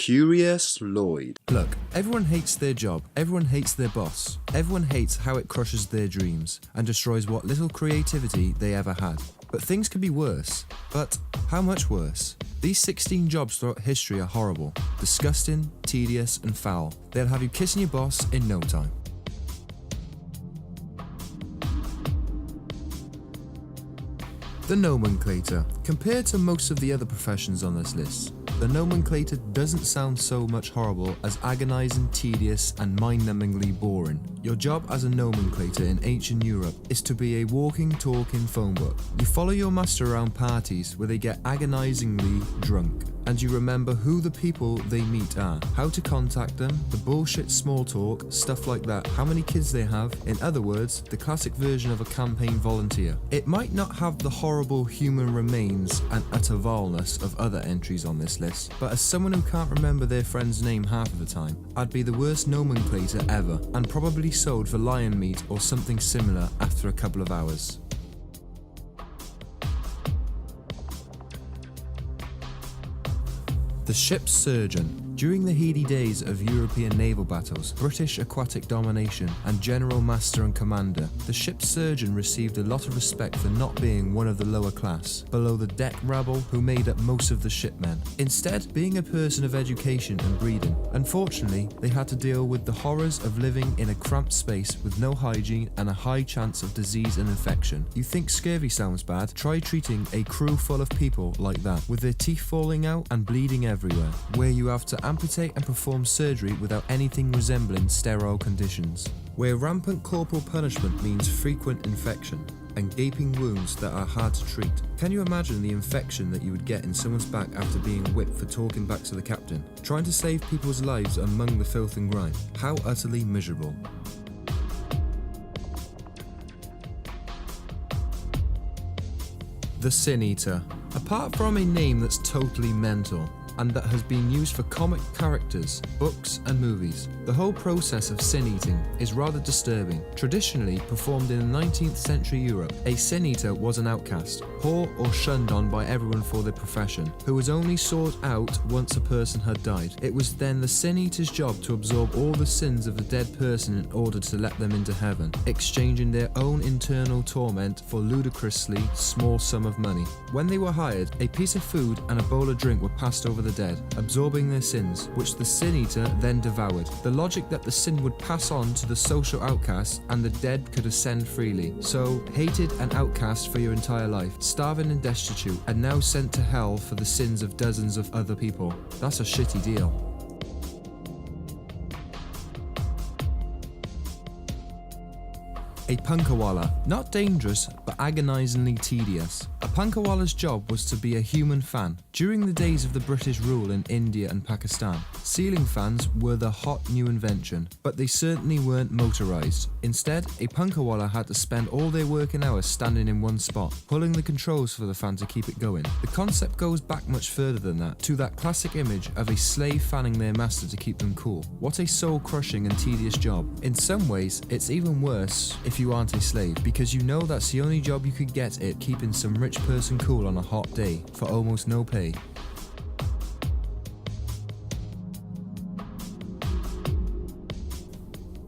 Curious Lloyd. Look, everyone hates their job, everyone hates their boss, everyone hates how it crushes their dreams and destroys what little creativity they ever had. But things could be worse. But how much worse? These 16 jobs throughout history are horrible, disgusting, tedious and foul. They'll have you kissing your boss in no time. The Nomenclator. Compared to most of the other professions on this list, the Nomenclator doesn't sound so much horrible as agonizing, tedious and mind-numbingly boring. Your job as a Nomenclator in ancient Europe is to be a walking, talking phone book. You follow your master around parties where they get agonizingly drunk, and you remember who the people they meet are, how to contact them, the bullshit small talk, stuff like that, how many kids they have, in other words, the classic version of a campaign volunteer. It might not have the horrible human remains and utter vileness of other entries on this list, but as someone who can't remember their friend's name half of the time, I'd be the worst Nomenclator ever, and probably sold for lion meat or something similar after a couple of hours. The ship's surgeon. During the heady days of European naval battles, British aquatic domination, and general master and commander, the ship's surgeon received a lot of respect for not being one of the lower class, below the deck rabble who made up most of the shipmen. Instead, being a person of education and breeding. Unfortunately, they had to deal with the horrors of living in a cramped space with no hygiene and a high chance of disease and infection. You think scurvy sounds bad? Try treating a crew full of people like that, with their teeth falling out and bleeding everywhere, where you have to amputate and perform surgery without anything resembling sterile conditions, where rampant corporal punishment means frequent infection and gaping wounds that are hard to treat. Can you imagine the infection that you would get in someone's back after being whipped for talking back to the captain? Trying to save people's lives among the filth and grime. How utterly miserable. The Sin Eater. Apart from a name that's totally mental, and that has been used for comic characters, books and movies, the whole process of sin eating is rather disturbing. Traditionally performed in 19th century Europe, a sin eater was an outcast, poor or shunned on by everyone for their profession, who was only sought out once a person had died. It was then the sin eater's job to absorb all the sins of the dead person in order to let them into heaven, exchanging their own internal torment for ludicrously small sum of money. When they were hired, a piece of food and a bowl of drink were passed over the dead, absorbing their sins, which the sin eater then devoured. The logic that the sin would pass on to the social outcast and the dead could ascend freely. So, hated and outcast for your entire life, starving and destitute, and now sent to hell for the sins of dozens of other people. That's a shitty deal. A punkawalla. Not dangerous, but agonizingly tedious. A punkawalla's job was to be a human fan. During the days of the British rule in India and Pakistan, ceiling fans were the hot new invention, but they certainly weren't motorized. Instead, a punkawalla had to spend all their working hours standing in one spot, pulling the controls for the fan to keep it going. The concept goes back much further than that, to that classic image of a slave fanning their master to keep them cool. What a soul-crushing and tedious job. In some ways, it's even worse if you aren't a slave, because you know that's the only job you could get at keeping some rich person cool on a hot day for almost no pay.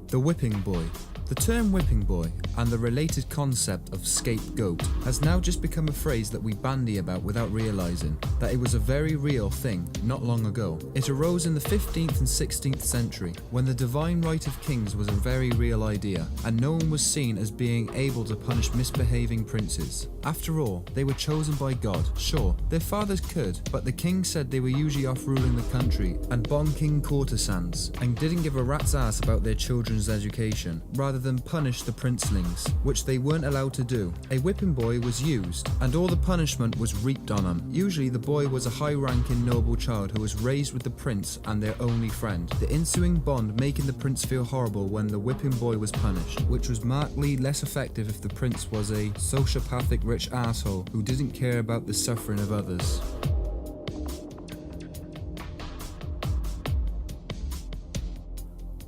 The whipping boy. The term whipping boy and the related concept of scapegoat has now just become a phrase that we bandy about without realizing that it was a very real thing not long ago. It arose in the 15th and 16th century when the divine right of kings was a very real idea and no one was seen as being able to punish misbehaving princes. After all, they were chosen by God. Sure, their fathers could, but the king said they were usually off ruling the country and bonking courtesans and didn't give a rat's ass about their children's education, rather than punish the princelings, which they weren't allowed to do. A whipping boy was used, and all the punishment was reaped on him. Usually the boy was a high-ranking noble child who was raised with the prince and their only friend, the ensuing bond making the prince feel horrible when the whipping boy was punished, which was markedly less effective if the prince was a sociopathic rich asshole who didn't care about the suffering of others.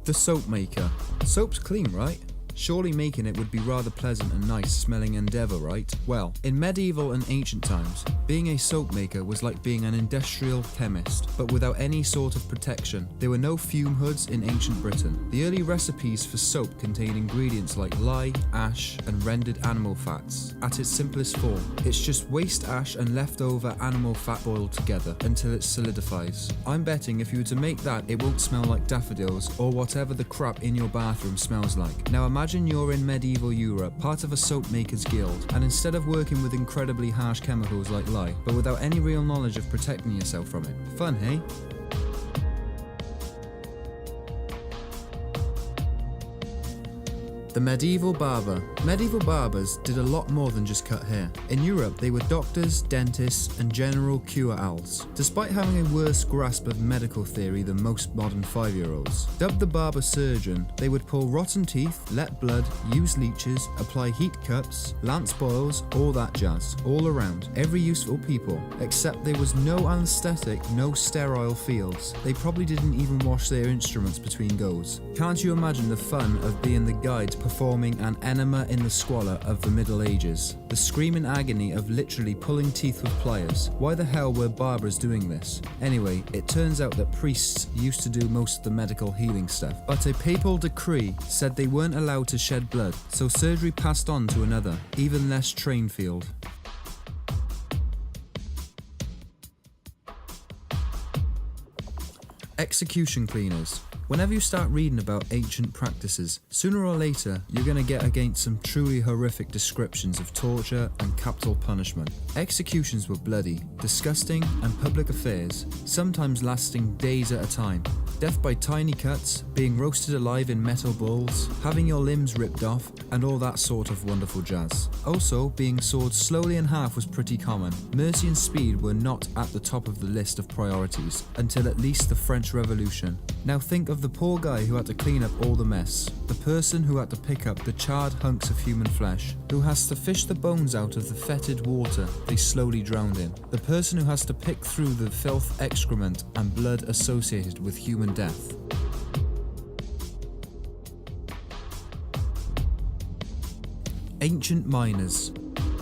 The soap maker. Soap's clean, right? Surely making it would be rather pleasant and nice smelling endeavour, right? Well, in medieval and ancient times, being a soap maker was like being an industrial chemist, but without any sort of protection. There were no fume hoods in ancient Britain. The early recipes for soap contained ingredients like lye, ash, and rendered animal fats. At its simplest form, it's just waste ash and leftover animal fat boiled together until it solidifies. I'm betting if you were to make that, it won't smell like daffodils or whatever the crap in your bathroom smells like. Now imagine you're in medieval Europe, part of a soap makers guild, and instead of working with incredibly harsh chemicals like lye, but without any real knowledge of protecting yourself from it. Fun, hey? The medieval barber. Medieval barbers did a lot more than just cut hair. In Europe, they were doctors, dentists, and general cure-alls. Despite having a worse grasp of medical theory than most modern 5-year-olds. Dubbed the barber surgeon, they would pull rotten teeth, let blood, use leeches, apply heat cuts, lance boils, all that jazz. All around. Every useful people. Except there was no anaesthetic, no sterile fields. They probably didn't even wash their instruments between goes. Can't you imagine the fun of being the guide performing an enema in the squalor of the Middle Ages? The screaming agony of literally pulling teeth with pliers. Why the hell were barbers doing this? Anyway, it turns out that priests used to do most of the medical healing stuff, but a papal decree said they weren't allowed to shed blood, so surgery passed on to another, even less trained field. Execution cleaners. Whenever you start reading about ancient practices, sooner or later you're going to get against some truly horrific descriptions of torture and capital punishment. Executions were bloody, disgusting, and public affairs, sometimes lasting days at a time. Death by tiny cuts, being roasted alive in metal bowls, having your limbs ripped off, and all that sort of wonderful jazz. Also, being sawed slowly in half was pretty common. Mercy and speed were not at the top of the list of priorities until at least the French Revolution. Now think of the poor guy who had to clean up all the mess, the person who had to pick up the charred hunks of human flesh, who has to fish the bones out of the fetid water they slowly drowned in, the person who has to pick through the filth, excrement, and blood associated with human death. Ancient miners.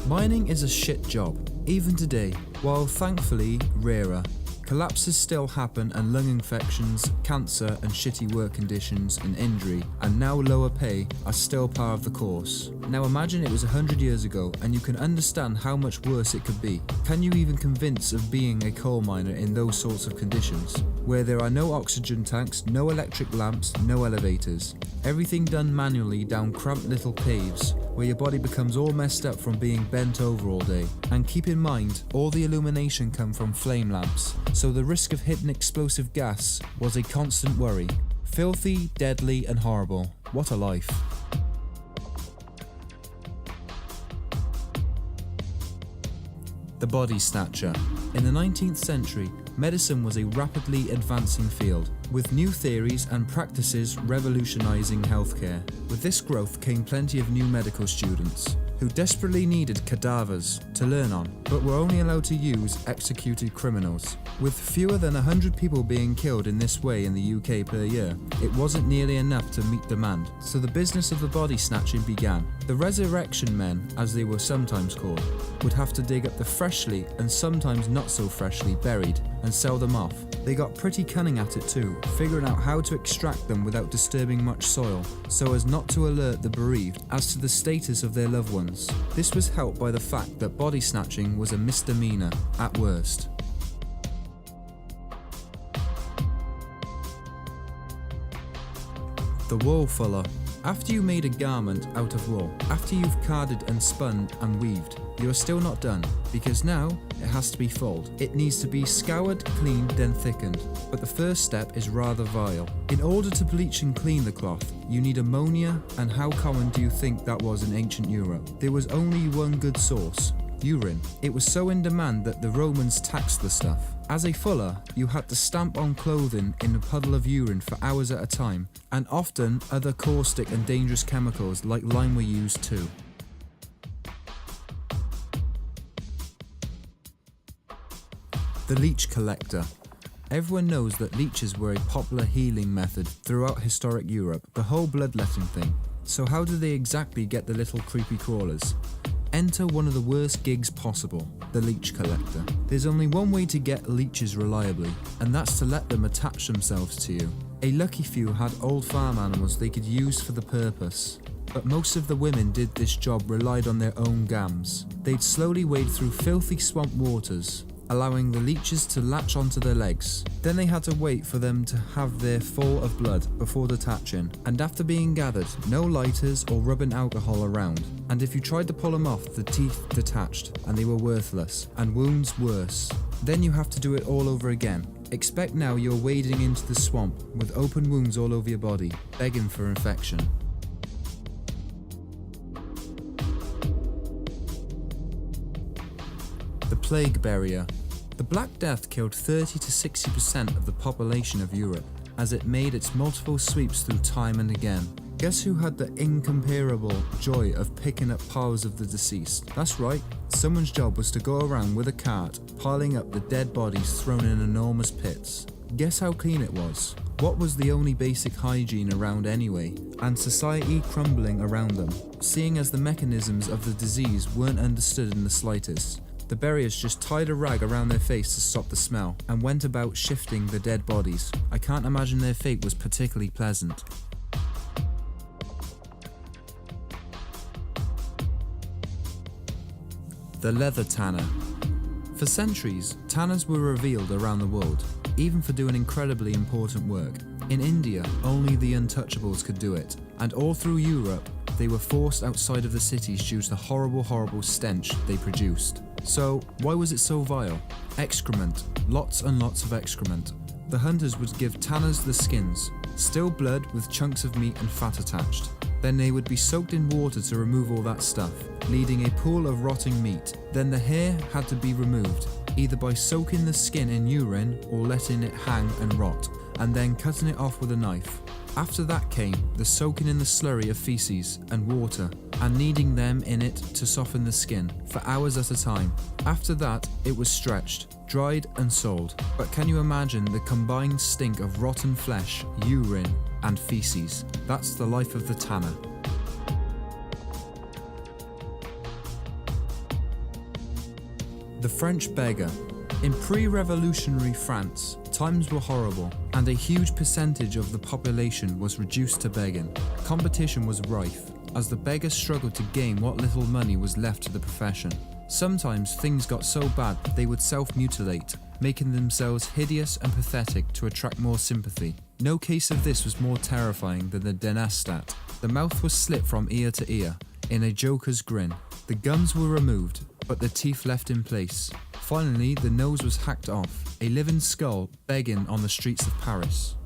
Mining is a shit job, even today, while thankfully rarer. Collapses still happen and lung infections, cancer and shitty work conditions and injury, and now lower pay are still par of the course. Now imagine it was 100 years ago and you can understand how much worse it could be. Can you even convince of being a coal miner in those sorts of conditions? Where there are no oxygen tanks, no electric lamps, no elevators. Everything done manually down cramped little caves, where your body becomes all messed up from being bent over all day. And keep in mind, all the illumination come from flame lamps, so the risk of hitting explosive gas was a constant worry. Filthy, deadly, and horrible. What a life. The body snatcher. In the 19th century, medicine was a rapidly advancing field, with new theories and practices revolutionizing healthcare. With this growth came plenty of new medical students, who desperately needed cadavers to learn on, but were only allowed to use executed criminals. With fewer than 100 people being killed in this way in the UK per year, it wasn't nearly enough to meet demand, so the business of the body snatching began. The resurrection men, as they were sometimes called, would have to dig up the freshly and sometimes not so freshly buried and sell them off. They got pretty cunning at it too, figuring out how to extract them without disturbing much soil, so as not to alert the bereaved as to the status of their loved ones. This was helped by the fact that body snatching was a misdemeanor, at worst. The wool fuller. After you made a garment out of wool, after you've carded and spun and weaved, you are still not done, because now it has to be fulled. It needs to be scoured, cleaned, then thickened. But the first step is rather vile. In order to bleach and clean the cloth, you need ammonia, and how common do you think that was in ancient Europe? There was only one good source: urine. It was so in demand that the Romans taxed the stuff. As a fuller, you had to stamp on clothing in a puddle of urine for hours at a time, and often other caustic and dangerous chemicals like lime were used too. The leech collector. Everyone knows that leeches were a popular healing method throughout historic Europe, the whole bloodletting thing. So how do they exactly get the little creepy crawlers? Enter one of the worst gigs possible, the leech collector. There's only one way to get leeches reliably, and that's to let them attach themselves to you. A lucky few had old farm animals they could use for the purpose, but most of the women did this job relied on their own gams. They'd slowly wade through filthy swamp waters, allowing the leeches to latch onto their legs. Then they had to wait for them to have their full of blood before detaching, and after being gathered, no lighters or rubbing alcohol around. And if you tried to pull them off, the teeth detached and they were worthless, and wounds worse. Then you have to do it all over again. Expect now you're wading into the swamp with open wounds all over your body, begging for infection. The Plague Barrier. The Black Death killed 30 to 60% of the population of Europe as it made its multiple sweeps through time and again. Guess who had the incomparable joy of picking up piles of the deceased? That's right, someone's job was to go around with a cart, piling up the dead bodies thrown in enormous pits. Guess how clean it was? What was the only basic hygiene around anyway? And society crumbling around them, seeing as the mechanisms of the disease weren't understood in the slightest. The buriers just tied a rag around their face to stop the smell, and went about shifting the dead bodies. I can't imagine their fate was particularly pleasant. The Leather Tanner. For centuries, tanners were revered around the world, even for doing incredibly important work. In India, only the untouchables could do it, and all through Europe, they were forced outside of the cities due to the horrible stench they produced. So, why was it so vile? Excrement. Lots and lots of excrement. The hunters would give tanners the skins, still blood with chunks of meat and fat attached. Then they would be soaked in water to remove all that stuff, leaving a pool of rotting meat. Then the hair had to be removed, either by soaking the skin in urine or letting it hang and rot, and then cutting it off with a knife. After that came the soaking in the slurry of feces and water and kneading them in it to soften the skin for hours at a time. After that, it was stretched, dried and sold. But can you imagine the combined stink of rotten flesh, urine and feces? That's the life of the tanner. The French beggar. In pre-revolutionary France, times were horrible, and a huge percentage of the population was reduced to begging. Competition was rife, as the beggars struggled to gain what little money was left to the profession. Sometimes things got so bad that they would self-mutilate, making themselves hideous and pathetic to attract more sympathy. No case of this was more terrifying than the Denastat. The mouth was slit from ear to ear, in a joker's grin. The gums were removed, but the teeth left in place. Finally, the nose was hacked off, a living skull begging on the streets of Paris.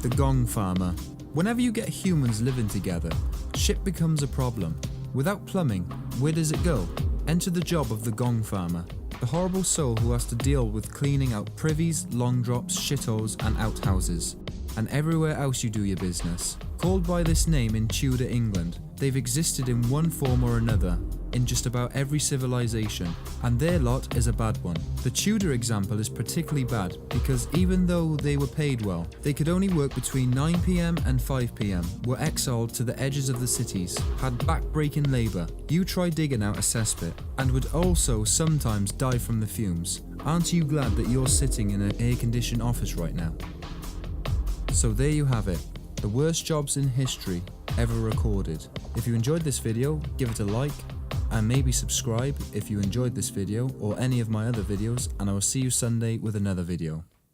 The Gong farmer. Whenever you get humans living together, shit becomes a problem. Without plumbing, where does it go? Enter the job of the Gong farmer, the horrible soul who has to deal with cleaning out privies, long drops, shitholes and outhouses, and everywhere else you do your business. Called by this name in Tudor England, they've existed in one form or another in just about every civilization, and their lot is a bad one. The Tudor example is particularly bad because even though they were paid well, they could only work between 9 PM and 5 PM, were exiled to the edges of the cities, had back-breaking labour. You try digging out a cesspit, and would also sometimes die from the fumes. Aren't you glad that you're sitting in an air-conditioned office right now? So there you have it, the worst jobs in history ever recorded. If you enjoyed this video, give it a like, and maybe subscribe if you enjoyed this video or any of my other videos, and I will see you Sunday with another video.